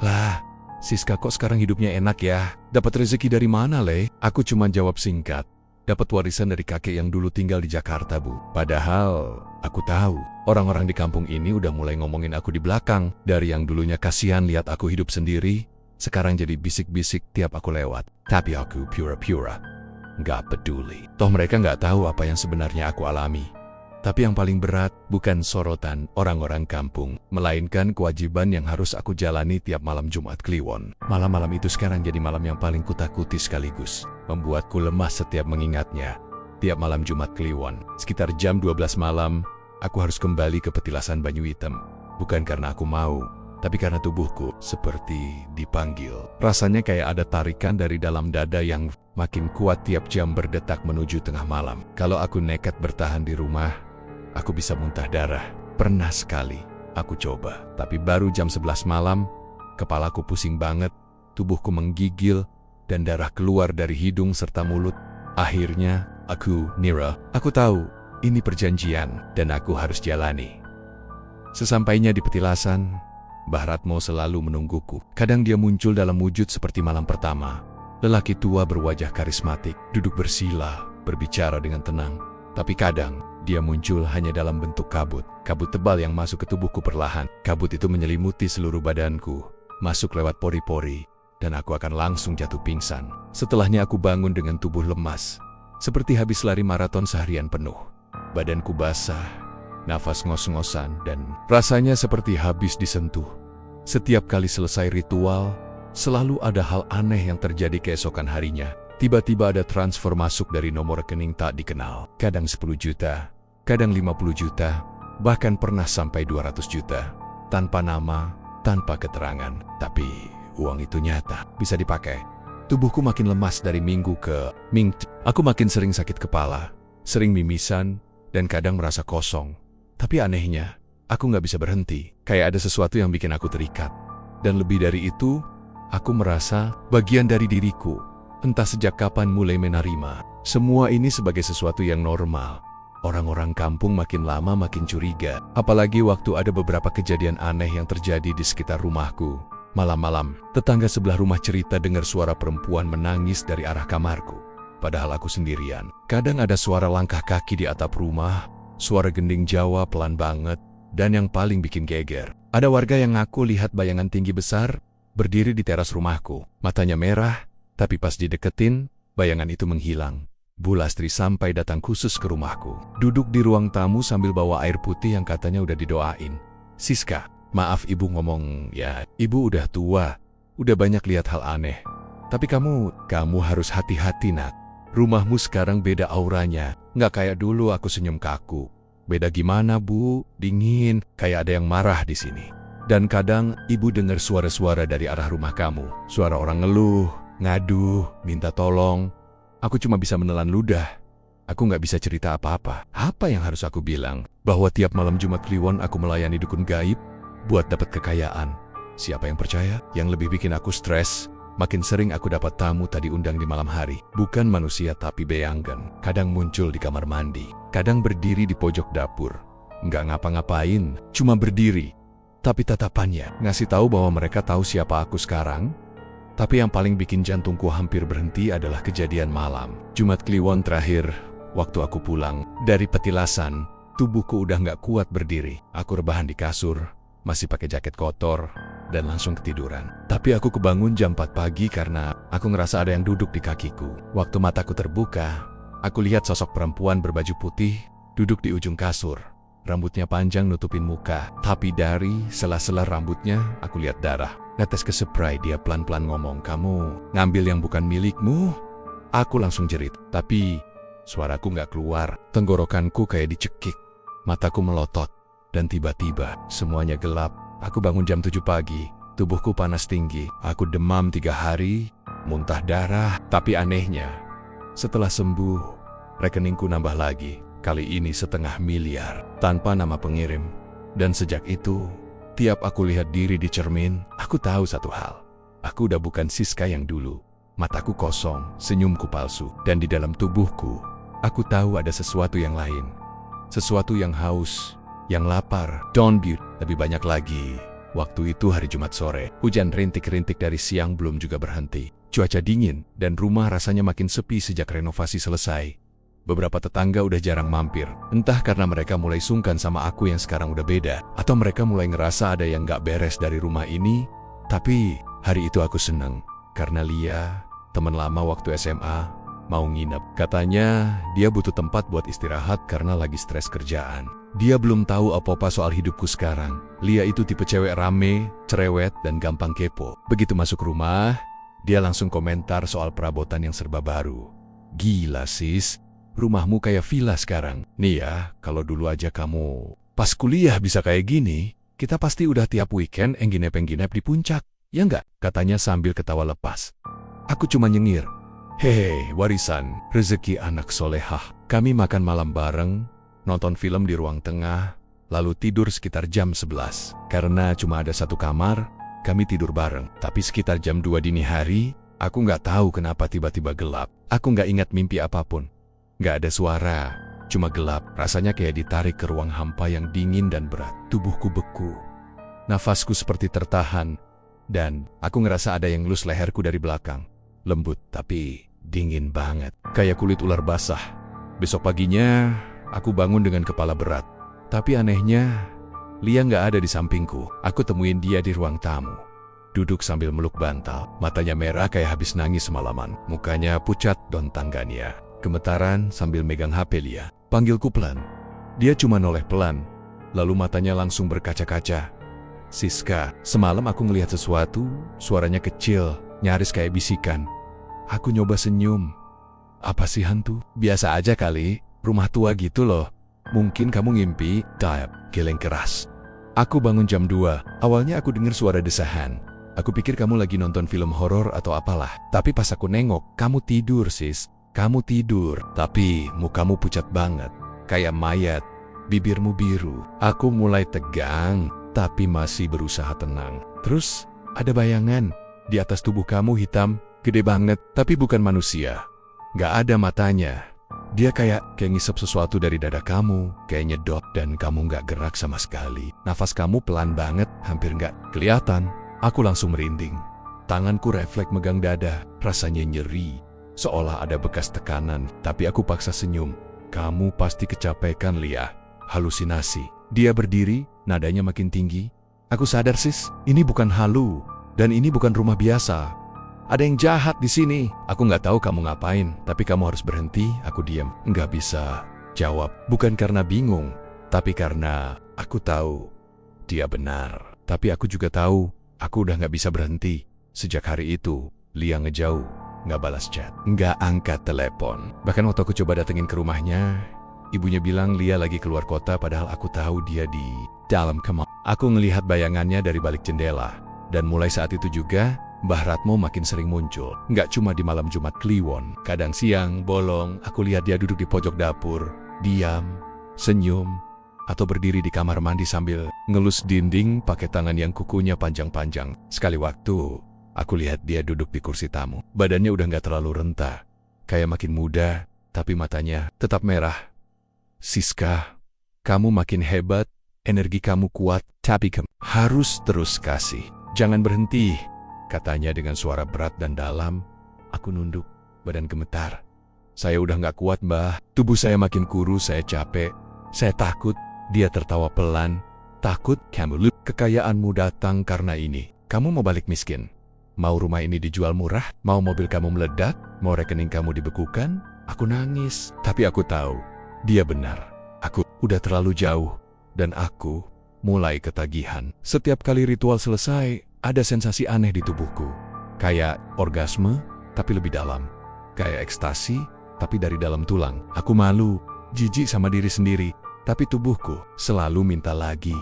Lah, Siska kok sekarang hidupnya enak ya? Dapat rezeki dari mana, Le? Aku cuma jawab singkat. Dapat warisan dari kakek yang dulu tinggal di Jakarta, Bu. Padahal, aku tahu, orang-orang di kampung ini udah mulai ngomongin aku di belakang. Dari yang dulunya kasihan lihat aku hidup sendiri, sekarang jadi bisik-bisik tiap aku lewat. Tapi aku pura-pura. Nggak peduli. Toh mereka nggak tahu apa yang sebenarnya aku alami. Tapi yang paling berat bukan sorotan orang-orang kampung, melainkan kewajiban yang harus aku jalani tiap malam Jumat Kliwon. Malam-malam itu sekarang jadi malam yang paling kutakuti sekaligus. Membuatku lemas setiap mengingatnya. Tiap malam Jumat Kliwon, sekitar jam 12 malam, aku harus kembali ke petilasan Banyu Hitam. Bukan karena aku mau, tapi karena tubuhku seperti dipanggil. Rasanya kayak ada tarikan dari dalam dada yang makin kuat tiap jam berdetak menuju tengah malam. Kalau aku nekat bertahan di rumah, aku bisa muntah darah. Pernah sekali aku coba, tapi baru jam 11 malam, kepalaku pusing banget, tubuhku menggigil, dan darah keluar dari hidung serta mulut. Akhirnya, aku tahu ini perjanjian dan aku harus jalani. Sesampainya di petilasan, Mbah Ratmo selalu menungguku. Kadang dia muncul dalam wujud seperti malam pertama. Lelaki tua berwajah karismatik, duduk bersila, berbicara dengan tenang. Tapi kadang, dia muncul hanya dalam bentuk kabut. Kabut tebal yang masuk ke tubuhku perlahan. Kabut itu menyelimuti seluruh badanku, masuk lewat pori-pori, dan aku akan langsung jatuh pingsan. Setelahnya aku bangun dengan tubuh lemas, seperti habis lari maraton seharian penuh. Badanku basah, nafas ngos-ngosan, dan rasanya seperti habis disentuh. Setiap kali selesai ritual, selalu ada hal aneh yang terjadi keesokan harinya. Tiba-tiba ada transfer masuk dari nomor rekening tak dikenal. Kadang 10 juta, kadang 50 juta, bahkan pernah sampai 200 juta. Tanpa nama, tanpa keterangan. Tapi uang itu nyata, bisa dipakai. Tubuhku makin lemas dari minggu ke minggu. Aku makin sering sakit kepala, sering mimisan, dan kadang merasa kosong. Tapi anehnya, aku nggak bisa berhenti. Kayak ada sesuatu yang bikin aku terikat. Dan lebih dari itu, aku merasa bagian dari diriku. Entah sejak kapan mulai menerima semua ini sebagai sesuatu yang normal. Orang-orang kampung makin lama makin curiga. Apalagi waktu ada beberapa kejadian aneh yang terjadi di sekitar rumahku. Malam-malam, tetangga sebelah rumah cerita dengar suara perempuan menangis dari arah kamarku. Padahal aku sendirian. Kadang ada suara langkah kaki di atap rumah, suara gending Jawa pelan banget, dan yang paling bikin geger, ada warga yang ngaku lihat bayangan tinggi besar berdiri di teras rumahku. Matanya merah, tapi pas dideketin, bayangan itu menghilang. Bu Lastri sampai datang khusus ke rumahku. Duduk di ruang tamu sambil bawa air putih yang katanya udah didoain. Siska, maaf ibu ngomong, ya ibu udah tua, udah banyak lihat hal aneh. Tapi kamu harus hati-hati nak. Rumahmu sekarang beda auranya, nggak kayak dulu aku senyum kaku. Beda gimana bu? Dingin, kayak ada yang marah di sini. Dan kadang ibu dengar suara-suara dari arah rumah kamu. Suara orang ngeluh, ngadu, minta tolong. Aku cuma bisa menelan ludah. Aku nggak bisa cerita apa-apa. Apa yang harus aku bilang? Bahwa tiap malam Jumat Kliwon aku melayani dukun gaib buat dapat kekayaan. Siapa yang percaya? Yang lebih bikin aku stres, makin sering aku dapat tamu tadi undang di malam hari. Bukan manusia tapi beyangan. Kadang muncul di kamar mandi, kadang berdiri di pojok dapur. Nggak ngapa-ngapain, cuma berdiri. Tapi tatapannya ngasih tahu bahwa mereka tahu siapa aku sekarang. Tapi yang paling bikin jantungku hampir berhenti adalah kejadian malam Jumat Kliwon terakhir. Waktu aku pulang dari petilasan, tubuhku udah nggak kuat berdiri. Aku rebahan di kasur, masih pakai jaket kotor, dan langsung ketiduran. Tapi aku kebangun jam 4 pagi karena aku ngerasa ada yang duduk di kakiku. Waktu mataku terbuka, aku lihat sosok perempuan berbaju putih duduk di ujung kasur. Rambutnya panjang nutupin muka, tapi dari sela-sela rambutnya aku lihat darah. Netes ke spray, dia pelan-pelan ngomong, "Kamu ngambil yang bukan milikmu?" Aku langsung jerit, tapi suaraku nggak keluar. Tenggorokanku kayak dicekik, mataku melotot, dan tiba-tiba semuanya gelap. Aku bangun jam 7 pagi, tubuhku panas tinggi. Aku demam 3 hari, muntah darah. Tapi anehnya, setelah sembuh, rekeningku nambah lagi. Kali ini 1,5 miliar, tanpa nama pengirim. Dan sejak itu, tiap aku lihat diri di cermin, aku tahu satu hal. Aku udah bukan Siska yang dulu. Mataku kosong, senyumku palsu, dan di dalam tubuhku, aku tahu ada sesuatu yang lain. Sesuatu yang haus, yang lapar, lebih banyak lagi. Waktu itu hari Jumat sore, hujan rintik-rintik dari siang belum juga berhenti. Cuaca dingin, dan rumah rasanya makin sepi sejak renovasi selesai. Beberapa tetangga udah jarang mampir, entah karena mereka mulai sungkan sama aku yang sekarang udah beda, atau mereka mulai ngerasa ada yang gak beres dari rumah ini. Tapi hari itu aku senang, karena Lia, teman lama waktu SMA, mau nginep. Katanya dia butuh tempat buat istirahat karena lagi stres kerjaan. Dia belum tahu apa-apa soal hidupku sekarang. Lia itu tipe cewek rame, cerewet, dan gampang kepo. Begitu masuk rumah, dia langsung komentar soal perabotan yang serba baru. "Gila sis, rumahmu kayak villa sekarang. Nih ya, kalau dulu aja kamu pas kuliah bisa kayak gini, kita pasti udah tiap weekend engginep-engginep di puncak. Ya nggak?" Katanya sambil ketawa lepas. Aku cuma nyengir. "Hehe, warisan, rezeki anak solehah." Kami makan malam bareng, nonton film di ruang tengah, lalu tidur sekitar jam 11. Karena cuma ada satu kamar, kami tidur bareng. Tapi sekitar jam 2 dini hari, aku nggak tahu kenapa tiba-tiba gelap. Aku nggak ingat mimpi apapun. Nggak ada suara, cuma gelap. Rasanya kayak ditarik ke ruang hampa yang dingin dan berat. Tubuhku beku. Nafasku seperti tertahan. Dan aku ngerasa ada yang ngelus leherku dari belakang. Lembut tapi dingin banget, kayak kulit ular basah. Besok paginya, aku bangun dengan kepala berat. Tapi anehnya, Lia nggak ada di sampingku. Aku temuin dia di ruang tamu. Duduk sambil meluk bantal. Matanya merah kayak habis nangis semalaman. Mukanya pucat don tangganya. Gemetaran sambil megang HP Lia. Panggilku pelan. Dia cuma noleh pelan. Lalu matanya langsung berkaca-kaca. "Siska, semalam aku ngelihat sesuatu, suaranya kecil, nyaris kayak bisikan." Aku nyoba senyum. "Apa sih hantu?" "Biasa aja kali, rumah tua gitu loh. Mungkin kamu ngimpi." Geleng keras. Aku bangun jam 2. Awalnya aku dengar suara desahan. Aku pikir kamu lagi nonton film horor atau apalah. Tapi pas aku nengok, kamu tidur sis. Kamu tidur. Tapi mukamu pucat banget. Kayak mayat. Bibirmu biru. Aku mulai tegang, tapi masih berusaha tenang. Terus ada bayangan. Di atas tubuh kamu hitam, gede banget, tapi bukan manusia. Gak ada matanya. Dia kayak ngisep sesuatu dari dada kamu, kayak nyedot, dan kamu gak gerak sama sekali. Nafas kamu pelan banget, hampir gak kelihatan. Aku langsung merinding. Tanganku refleks megang dada, rasanya nyeri, seolah ada bekas tekanan. Tapi aku paksa senyum. "Kamu pasti kecapekan, Lia. Halusinasi." Dia berdiri, nadanya makin tinggi. "Aku sadar sis, ini bukan halu, dan ini bukan rumah biasa. Ada yang jahat di sini." "Aku nggak tahu kamu ngapain, tapi kamu harus berhenti." Aku diam, nggak bisa jawab. Bukan karena bingung, tapi karena aku tahu dia benar. Tapi aku juga tahu aku udah nggak bisa berhenti. Sejak hari itu, Lia ngejauh, nggak balas chat, nggak angkat telepon. Bahkan waktu aku coba datengin ke rumahnya, ibunya bilang Lia lagi keluar kota, padahal aku tahu dia di dalam kamar. Aku ngelihat bayangannya dari balik jendela. Dan mulai saat itu juga, Mbah Ratmo makin sering muncul. Nggak cuma di malam Jumat Kliwon. Kadang siang, bolong, aku lihat dia duduk di pojok dapur, diam, senyum, atau berdiri di kamar mandi sambil ngelus dinding pakai tangan yang kukunya panjang-panjang. Sekali waktu, aku lihat dia duduk di kursi tamu. Badannya udah nggak terlalu renta, kayak makin muda, tapi matanya tetap merah. "Siska, kamu makin hebat, energi kamu kuat, tapi kamu harus terus kasih. Jangan berhenti," katanya dengan suara berat dan dalam. Aku nunduk, badan gemetar. "Saya udah gak kuat, Mbah. Tubuh saya makin kurus, saya capek. Saya takut." Dia tertawa pelan. "Takut? Kamu lupa kekayaanmu datang karena ini. Kamu mau balik miskin? Mau rumah ini dijual murah? Mau mobil kamu meledak? Mau rekening kamu dibekukan?" Aku nangis, tapi aku tahu dia benar. Aku udah terlalu jauh, dan aku mulai ketagihan. Setiap kali ritual selesai, Ada sensasi aneh di tubuhku. Kayak orgasme, tapi lebih dalam. Kayak ekstasi, tapi dari dalam tulang. Aku malu, jijik sama diri sendiri, tapi tubuhku selalu minta lagi.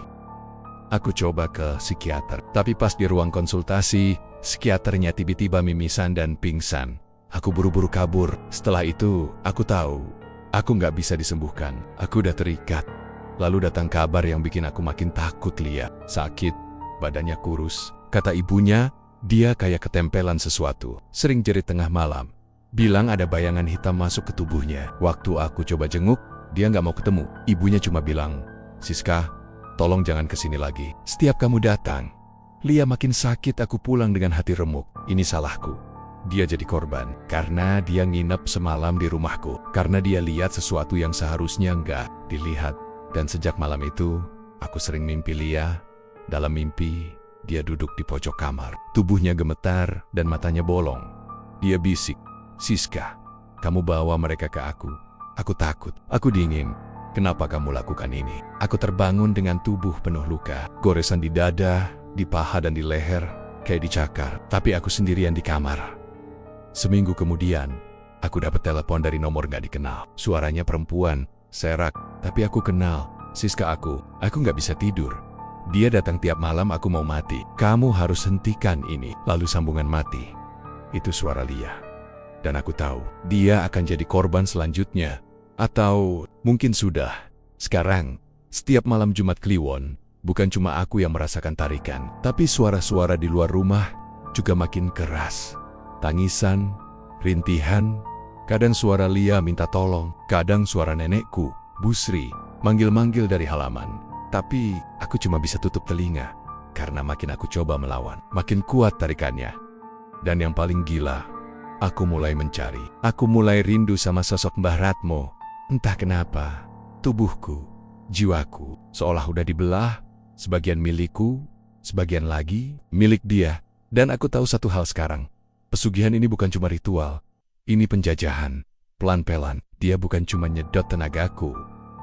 Aku coba ke psikiater, tapi pas di ruang konsultasi, psikiaternya tiba-tiba mimisan dan pingsan. Aku buru-buru kabur. Setelah itu, aku tahu, aku nggak bisa disembuhkan. Aku udah terikat. Lalu datang kabar yang bikin aku makin takut. Lia sakit, badannya kurus. Kata ibunya, dia kayak ketempelan sesuatu. Sering jerit tengah malam. Bilang ada bayangan hitam masuk ke tubuhnya. Waktu aku coba jenguk, dia nggak mau ketemu. Ibunya cuma bilang, "Siska, tolong jangan kesini lagi. Setiap kamu datang, Lia makin sakit." Aku pulang dengan hati remuk. Ini salahku. Dia jadi korban karena dia nginep semalam di rumahku. Karena dia lihat sesuatu yang seharusnya nggak dilihat. Dan sejak malam itu, aku sering mimpi Lia. Dalam mimpi, dia duduk di pojok kamar. Tubuhnya gemetar dan matanya bolong. Dia bisik, "Siska, kamu bawa mereka ke aku. Aku takut, aku dingin. Kenapa kamu lakukan ini?" Aku terbangun dengan tubuh penuh luka. Goresan di dada, di paha dan di leher, kayak dicakar. Tapi aku sendirian di kamar. Seminggu kemudian, aku dapat telepon dari nomor gak dikenal. Suaranya perempuan, serak, tapi aku kenal. "Siska, aku gak bisa tidur. Dia datang tiap malam, aku mau mati. Kamu harus hentikan ini." Lalu sambungan mati. Itu suara Lia. Dan aku tahu, dia akan jadi korban selanjutnya. Atau mungkin sudah. Sekarang, setiap malam Jumat Kliwon, bukan cuma aku yang merasakan tarikan, tapi suara-suara di luar rumah juga makin keras. Tangisan, rintihan, kadang suara Lia minta tolong, kadang suara nenekku, Busri, manggil-manggil dari halaman. Tapi aku cuma bisa tutup telinga, karena makin aku coba melawan, makin kuat tarikannya. Dan yang paling gila, aku mulai mencari. Aku mulai rindu sama sosok Mbah Ratmo. Entah kenapa, tubuhku, jiwaku, seolah udah dibelah, sebagian milikku, sebagian lagi milik dia. Dan aku tahu satu hal sekarang, pesugihan ini bukan cuma ritual, ini penjajahan. Pelan-pelan, dia bukan cuma nyedot tenagaku,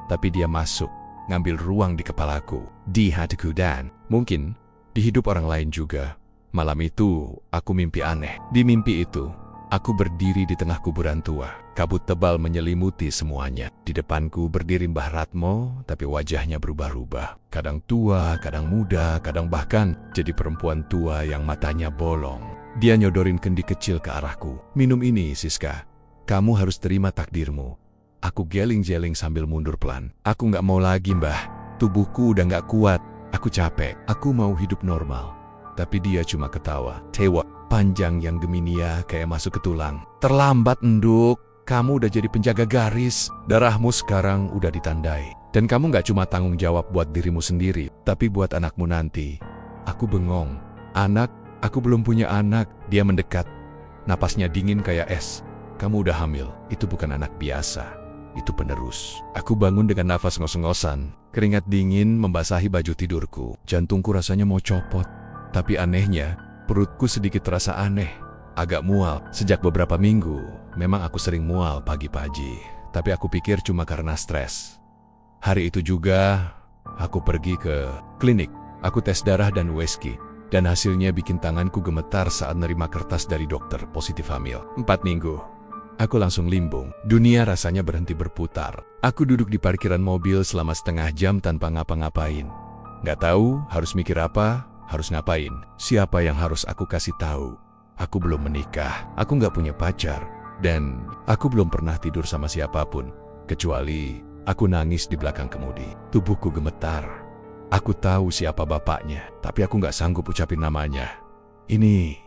tapi dia masuk, ngambil ruang di kepalaku, di hatiku, dan mungkin di hidup orang lain juga. Malam itu, aku mimpi aneh. Di mimpi itu, aku berdiri di tengah kuburan tua. Kabut tebal menyelimuti semuanya. Di depanku berdiri Mbah Ratmo, tapi wajahnya berubah-ubah. Kadang tua, kadang muda, kadang bahkan jadi perempuan tua yang matanya bolong. Dia nyodorin kendi kecil ke arahku. "Minum ini, Siska. Kamu harus terima takdirmu." Aku geling-geling sambil mundur pelan. "Aku nggak mau lagi, Mbah. Tubuhku udah nggak kuat. Aku capek. Aku mau hidup normal." Tapi dia cuma ketawa. Tewa panjang yang Geminia kayak masuk ke tulang. "Terlambat, Nduk. Kamu udah jadi penjaga garis. Darahmu sekarang udah ditandai. Dan kamu nggak cuma tanggung jawab buat dirimu sendiri, tapi buat anakmu nanti." Aku bengong. "Anak? Aku belum punya anak." Dia mendekat. Napasnya dingin kayak es. "Kamu udah hamil. Itu bukan anak biasa. Itu penerus." Aku bangun dengan nafas ngos-ngosan. Keringat dingin membasahi baju tidurku. Jantungku rasanya mau copot. Tapi anehnya, perutku sedikit terasa aneh. Agak mual. Sejak beberapa minggu, memang aku sering mual pagi-pagi. Tapi aku pikir cuma karena stres. Hari itu juga, aku pergi ke klinik. Aku tes darah dan USG. Dan hasilnya bikin tanganku gemetar saat nerima kertas dari dokter positif hamil. 4 minggu. Aku langsung limbung. Dunia rasanya berhenti berputar. Aku duduk di parkiran mobil selama setengah jam tanpa ngapa-ngapain. Nggak tahu harus mikir apa, harus ngapain. Siapa yang harus aku kasih tahu? Aku belum menikah, aku nggak punya pacar, dan aku belum pernah tidur sama siapapun. Kecuali aku nangis di belakang kemudi. Tubuhku gemetar. Aku tahu siapa bapaknya, tapi aku nggak sanggup ucapin namanya. Ini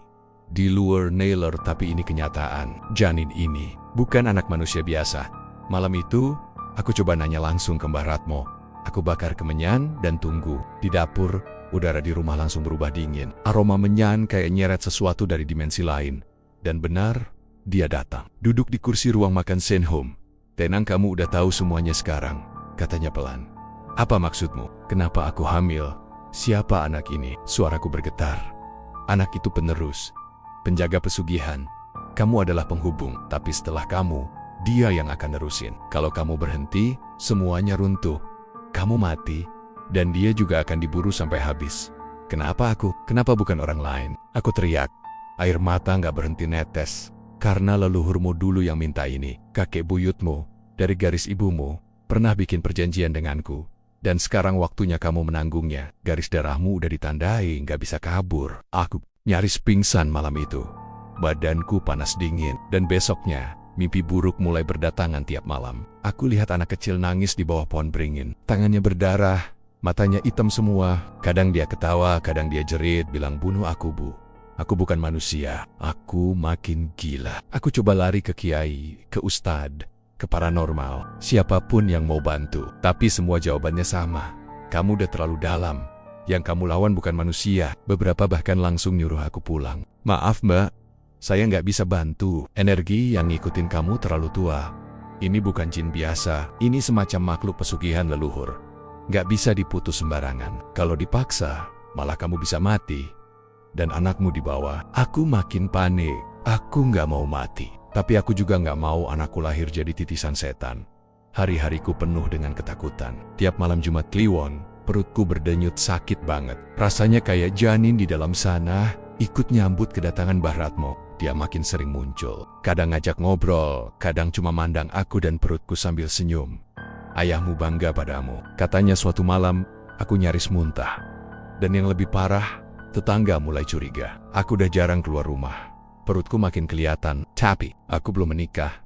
di luar Naylor, tapi ini kenyataan. Janin ini bukan anak manusia biasa. Malam itu, aku coba nanya langsung ke Mbah Ratmo. Aku bakar kemenyan dan tunggu. Di dapur, udara di rumah langsung berubah dingin. Aroma menyan kayak nyeret sesuatu dari dimensi lain. Dan benar, dia datang. Duduk di kursi ruang makan Senhome. "Tenang, kamu udah tahu semuanya sekarang," katanya pelan. "Apa maksudmu? Kenapa aku hamil? Siapa anak ini?" Suaraku bergetar. "Anak itu penerus. Penjaga pesugihan. Kamu adalah penghubung, tapi setelah kamu, dia yang akan nerusin. Kalau kamu berhenti, semuanya runtuh. Kamu mati, dan dia juga akan diburu sampai habis." Kenapa aku? Kenapa bukan orang lain? Aku teriak. Air mata nggak berhenti netes. Karena leluhurmu dulu yang minta ini. Kakek buyutmu, dari garis ibumu, pernah bikin perjanjian denganku. Dan sekarang waktunya kamu menanggungnya. Garis darahmu udah ditandai, nggak bisa kabur. Aku nyaris pingsan malam itu. Badanku panas dingin. Dan besoknya, mimpi buruk mulai berdatangan tiap malam. Aku lihat anak kecil nangis di bawah pohon beringin. Tangannya berdarah, matanya hitam semua. Kadang dia ketawa, kadang dia jerit, bilang, "Bunuh aku, Bu. Aku bukan manusia." Aku makin gila. Aku coba lari ke kiai, ke ustad, ke paranormal, siapapun yang mau bantu. Tapi semua jawabannya sama. Kamu udah terlalu dalam. Yang kamu lawan bukan manusia. Beberapa bahkan langsung nyuruh aku pulang. "Maaf, Mbak. Saya nggak bisa bantu. Energi yang ngikutin kamu terlalu tua. Ini bukan jin biasa. Ini semacam makhluk pesugihan leluhur. Nggak bisa diputus sembarangan. Kalau dipaksa, malah kamu bisa mati. Dan anakmu dibawa." Aku makin panik. Aku nggak mau mati. Tapi aku juga nggak mau anakku lahir jadi titisan setan. Hari-hariku penuh dengan ketakutan. Tiap malam Jumat Kliwon, perutku berdenyut sakit banget. Rasanya kayak janin di dalam sana ikut nyambut kedatangan Mbah Ratmo. Dia makin sering muncul. Kadang ngajak ngobrol, kadang cuma mandang aku dan perutku sambil senyum. "Ayahmu bangga padamu." Katanya suatu malam, aku nyaris muntah. Dan yang lebih parah, tetangga mulai curiga. Aku udah jarang keluar rumah. Perutku makin kelihatan, tapi aku belum menikah.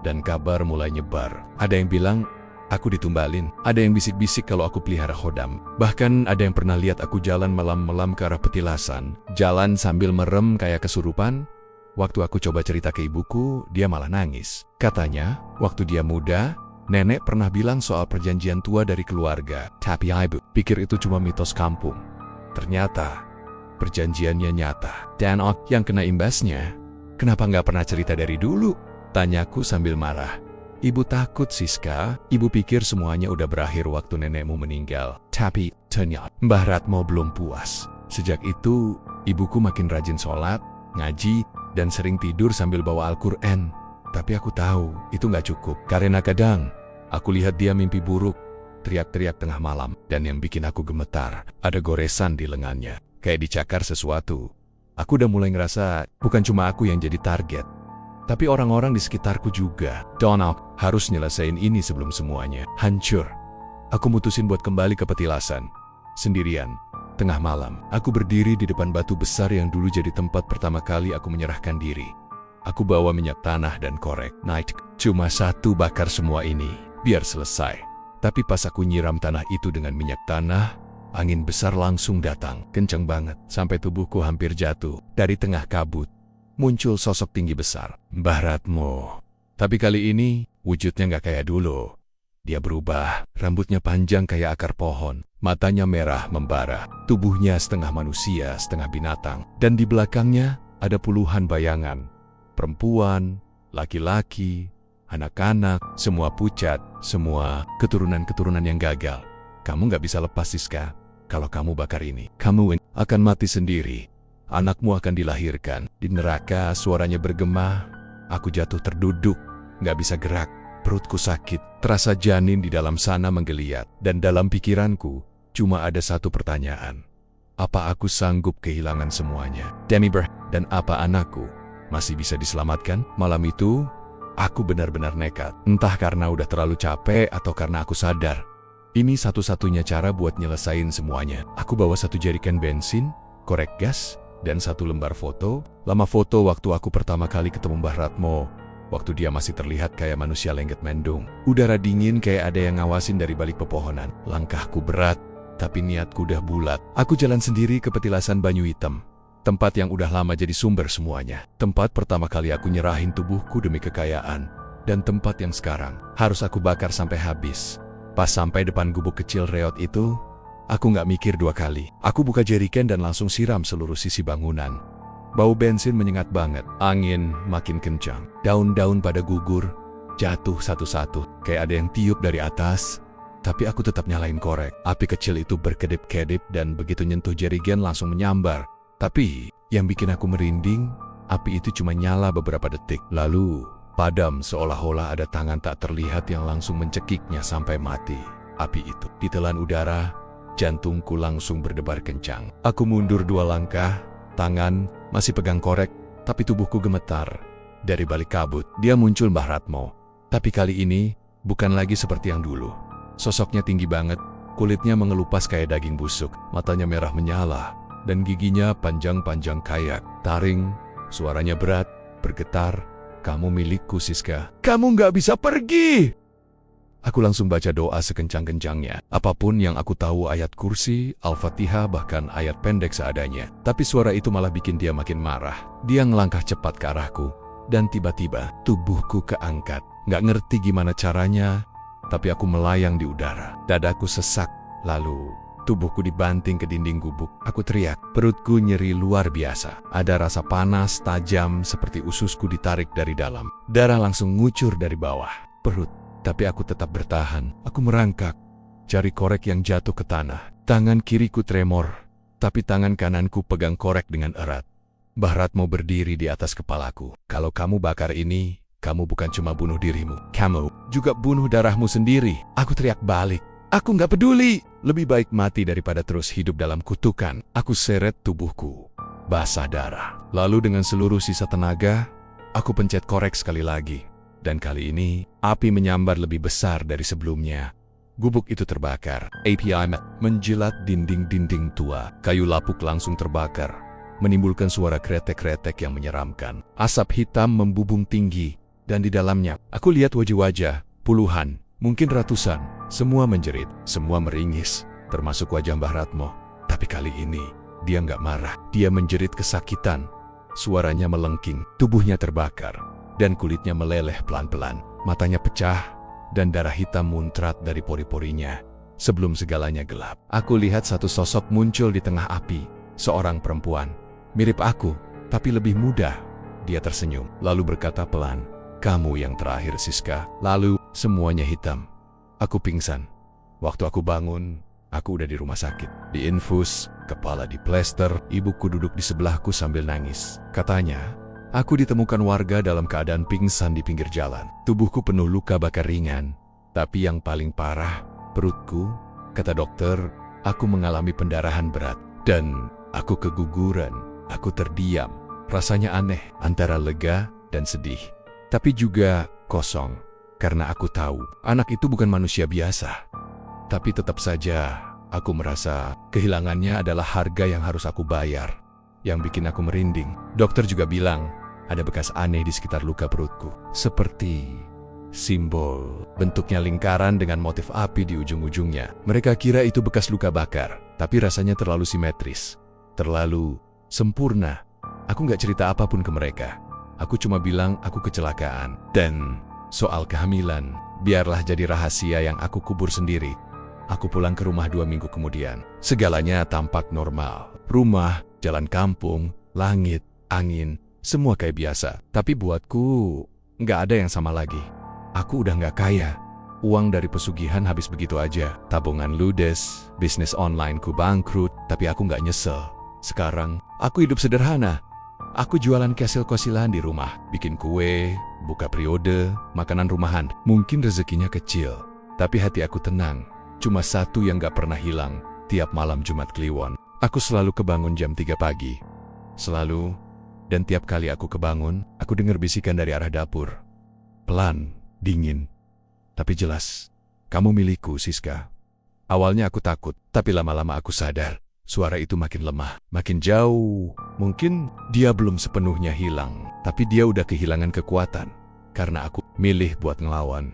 Dan kabar mulai nyebar. Ada yang bilang aku ditumbalin. Ada yang bisik-bisik kalau aku pelihara khodam. Bahkan ada yang pernah lihat aku jalan malam-malam ke arah petilasan. Jalan sambil merem kayak kesurupan. Waktu aku coba cerita ke ibuku, dia malah nangis. Katanya, waktu dia muda, nenek pernah bilang soal perjanjian tua dari keluarga. Tapi ibu pikir itu cuma mitos kampung. Ternyata, perjanjiannya nyata. Dan yang kena imbasnya, kenapa nggak pernah cerita dari dulu? Tanyaku sambil marah. "Ibu takut, Siska. Ibu pikir semuanya udah berakhir waktu nenekmu meninggal." Tapi ternyata Mbah Ratmo belum puas. Sejak itu, ibuku makin rajin sholat, ngaji, dan sering tidur sambil bawa Al-Quran. Tapi aku tahu itu nggak cukup. Karena kadang aku lihat dia mimpi buruk, teriak-teriak tengah malam. Dan yang bikin aku gemetar, ada goresan di lengannya. Kayak dicakar sesuatu. Aku udah mulai ngerasa bukan cuma aku yang jadi target, tapi orang-orang di sekitarku juga. Donald harus nyelesain ini sebelum semuanya hancur. Aku mutusin buat kembali ke petilasan. Sendirian. Tengah malam, aku berdiri di depan batu besar yang dulu jadi tempat pertama kali aku menyerahkan diri. Aku bawa minyak tanah dan korek. Night, cuma satu bakar semua ini, biar selesai. Tapi pas aku nyiram tanah itu dengan minyak tanah, angin besar langsung datang, kenceng banget, sampai tubuhku hampir jatuh. Dari tengah kabut, muncul sosok tinggi besar, Mbah Ratmo. Tapi kali ini, wujudnya nggak kayak dulu. Dia berubah, rambutnya panjang kayak akar pohon, matanya merah membara, tubuhnya setengah manusia, setengah binatang. Dan di belakangnya ada puluhan bayangan. Perempuan, laki-laki, anak-anak, semua pucat, semua keturunan-keturunan yang gagal. Kamu nggak bisa lepas, Siska. Kalau kamu bakar ini, kamu akan mati sendiri. Anakmu akan dilahirkan. Di neraka suaranya bergema. Aku jatuh terduduk, nggak bisa gerak. Perutku sakit, terasa janin di dalam sana menggeliat. Dan dalam pikiranku, cuma ada satu pertanyaan. Apa aku sanggup kehilangan semuanya? Demiber, dan apa anakku masih bisa diselamatkan? Malam itu, aku benar-benar nekat. Entah karena udah terlalu capek atau karena aku sadar. Ini satu-satunya cara buat nyelesain semuanya. Aku bawa satu jeriken bensin, korek gas, dan satu lembar foto. Lama foto waktu aku pertama kali ketemu Mbah Ratmo. Waktu dia masih terlihat kayak manusia lengket mendung. Udara dingin kayak ada yang ngawasin dari balik pepohonan. Langkahku berat, tapi niatku udah bulat. Aku jalan sendiri ke petilasan Banyu Hitam. Tempat yang udah lama jadi sumber semuanya. Tempat pertama kali aku nyerahin tubuhku demi kekayaan. Dan tempat yang sekarang harus aku bakar sampai habis. Pas sampai depan gubuk kecil reot itu, aku nggak mikir dua kali. Aku buka jeriken dan langsung siram seluruh sisi bangunan. Bau bensin menyengat banget. Angin makin kencang. Daun-daun pada gugur, jatuh satu-satu. Kayak ada yang tiup dari atas. Tapi aku tetap nyalain korek. Api kecil itu berkedip-kedip dan begitu nyentuh jerigen langsung menyambar. Tapi yang bikin aku merinding, api itu cuma nyala beberapa detik. Lalu padam seolah-olah ada tangan tak terlihat yang langsung mencekiknya sampai mati. Api itu ditelan udara, Jantungku langsung berdebar kencang. Aku mundur 2 langkah, tangan masih pegang korek, tapi tubuhku gemetar. Dari balik kabut, dia muncul Mbah Ratmo. Tapi kali ini, bukan lagi seperti yang dulu. Sosoknya tinggi banget, kulitnya mengelupas kayak daging busuk, matanya merah menyala, dan giginya panjang-panjang kayak taring. Suaranya berat, bergetar. "Kamu milikku, Siska. Kamu nggak bisa pergi!" Aku langsung baca doa sekencang-kencangnya. Apapun yang aku tahu, ayat kursi, Al-Fatihah, bahkan ayat pendek seadanya. Tapi suara itu malah bikin dia makin marah. Dia ngelangkah cepat ke arahku. Dan tiba-tiba, tubuhku keangkat. Nggak ngerti gimana caranya, tapi aku melayang di udara. Dadaku sesak, lalu tubuhku dibanting ke dinding gubuk. Aku teriak, perutku nyeri luar biasa. Ada rasa panas, tajam, seperti ususku ditarik dari dalam. Darah langsung ngucur dari bawah perut. Tapi aku tetap bertahan. Aku merangkak, cari korek yang jatuh ke tanah. Tangan kiriku tremor, tapi tangan kananku pegang korek dengan erat. Mbah Ratmo berdiri di atas kepalaku. "Kalau kamu bakar ini, kamu bukan cuma bunuh dirimu, kamu juga bunuh darahmu sendiri." Aku teriak balik, "Aku nggak peduli. Lebih baik mati daripada terus hidup dalam kutukan." Aku seret tubuhku, basah darah. Lalu dengan seluruh sisa tenaga, aku pencet korek sekali lagi. Dan kali ini, api menyambar lebih besar dari sebelumnya. Gubuk itu terbakar. API menjilat dinding-dinding tua. Kayu lapuk langsung terbakar, menimbulkan suara kretek-kretek yang menyeramkan. Asap hitam membubung tinggi, dan di dalamnya, aku lihat wajah-wajah, puluhan, mungkin ratusan. Semua menjerit, semua meringis, termasuk wajah Mbah Ratmo. Tapi kali ini, dia nggak marah. Dia menjerit kesakitan. Suaranya melengking, tubuhnya terbakar, dan kulitnya meleleh pelan-pelan. Matanya pecah, dan darah hitam muncrat dari pori-porinya. Sebelum segalanya gelap, aku lihat satu sosok muncul di tengah api. Seorang perempuan, mirip aku, tapi lebih muda. Dia tersenyum, lalu berkata pelan, "Kamu yang terakhir, Siska." Lalu, semuanya hitam. Aku pingsan. Waktu aku bangun, aku udah di rumah sakit. Diinfus, kepala diplester, ibuku duduk di sebelahku sambil nangis. Katanya, aku ditemukan warga dalam keadaan pingsan di pinggir jalan. Tubuhku penuh luka bakar ringan. Tapi yang paling parah, perutku. Kata dokter, aku mengalami pendarahan berat. Dan aku keguguran. Aku terdiam. Rasanya aneh, antara lega dan sedih. Tapi juga kosong. Karena aku tahu, anak itu bukan manusia biasa. Tapi tetap saja, aku merasa kehilangannya adalah harga yang harus aku bayar. Yang bikin aku merinding. Dokter juga bilang, ada bekas aneh di sekitar luka perutku. Seperti simbol. Bentuknya lingkaran dengan motif api di ujung-ujungnya. Mereka kira itu bekas luka bakar, tapi rasanya terlalu simetris. Terlalu sempurna. Aku nggak cerita apapun ke mereka. Aku cuma bilang aku kecelakaan. Dan soal kehamilan, biarlah jadi rahasia yang aku kubur sendiri. Aku pulang ke rumah 2 minggu kemudian. Segalanya tampak normal. Rumah, jalan kampung, langit, angin, semua kayak biasa. Tapi buatku, nggak ada yang sama lagi. Aku udah nggak kaya. Uang dari pesugihan habis begitu aja. Tabungan ludes, bisnis onlineku bangkrut, tapi aku nggak nyesel. Sekarang, aku hidup sederhana. Aku jualan kesil-kosilan di rumah, bikin kue, buka periode, makanan rumahan. Mungkin rezekinya kecil, tapi hati aku tenang. Cuma satu yang gak pernah hilang, tiap malam Jumat Kliwon. Aku selalu kebangun jam 3 pagi. Selalu, dan tiap kali aku kebangun, aku dengar bisikan dari arah dapur. Pelan, dingin, tapi jelas. "Kamu milikku, Siska." Awalnya aku takut, tapi lama-lama aku sadar. Suara itu makin lemah, makin jauh. Mungkin dia belum sepenuhnya hilang, tapi dia udah kehilangan kekuatan. Karena aku milih buat ngelawan.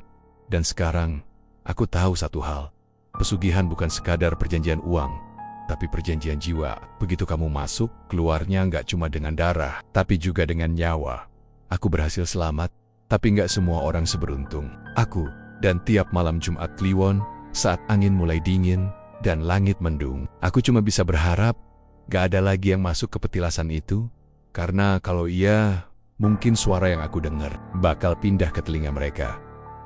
Dan sekarang, aku tahu satu hal. Pesugihan bukan sekadar perjanjian uang, tapi perjanjian jiwa. Begitu kamu masuk, keluarnya nggak cuma dengan darah, tapi juga dengan nyawa. Aku berhasil selamat, tapi nggak semua orang seberuntung. Aku, dan tiap malam Jumat Kliwon, saat angin mulai dingin, dan langit mendung, aku cuma bisa berharap gak ada lagi yang masuk ke petilasan itu. Karena kalau iya, mungkin suara yang aku dengar bakal pindah ke telinga mereka.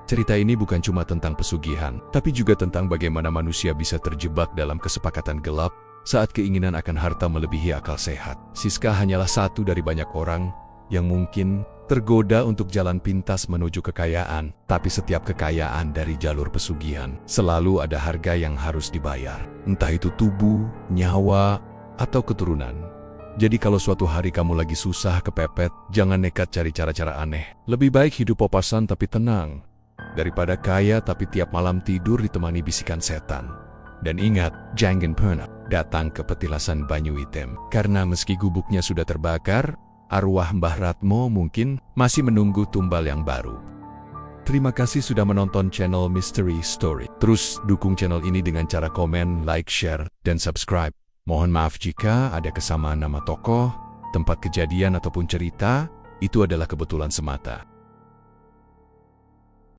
Cerita ini bukan cuma tentang pesugihan, tapi juga tentang bagaimana manusia bisa terjebak dalam kesepakatan gelap saat keinginan akan harta melebihi akal sehat. Siska hanyalah satu dari banyak orang yang mungkin tergoda untuk jalan pintas menuju kekayaan, tapi setiap kekayaan dari jalur pesugihan selalu ada harga yang harus dibayar, entah itu tubuh, nyawa, atau keturunan. Jadi kalau suatu hari kamu lagi susah kepepet, jangan nekat cari cara-cara aneh. Lebih baik hidup papasan tapi tenang, daripada kaya tapi tiap malam tidur ditemani bisikan setan. Dan ingat, jangan pernah datang ke petilasan Banyu Item, karena meski gubuknya sudah terbakar, arwah Mbah Ratmo mungkin masih menunggu tumbal yang baru. Terima kasih sudah menonton channel Mystery Story. Terus dukung channel ini dengan cara komen, like, share, dan subscribe. Mohon maaf jika ada kesamaan nama tokoh, tempat kejadian ataupun cerita, itu adalah kebetulan semata.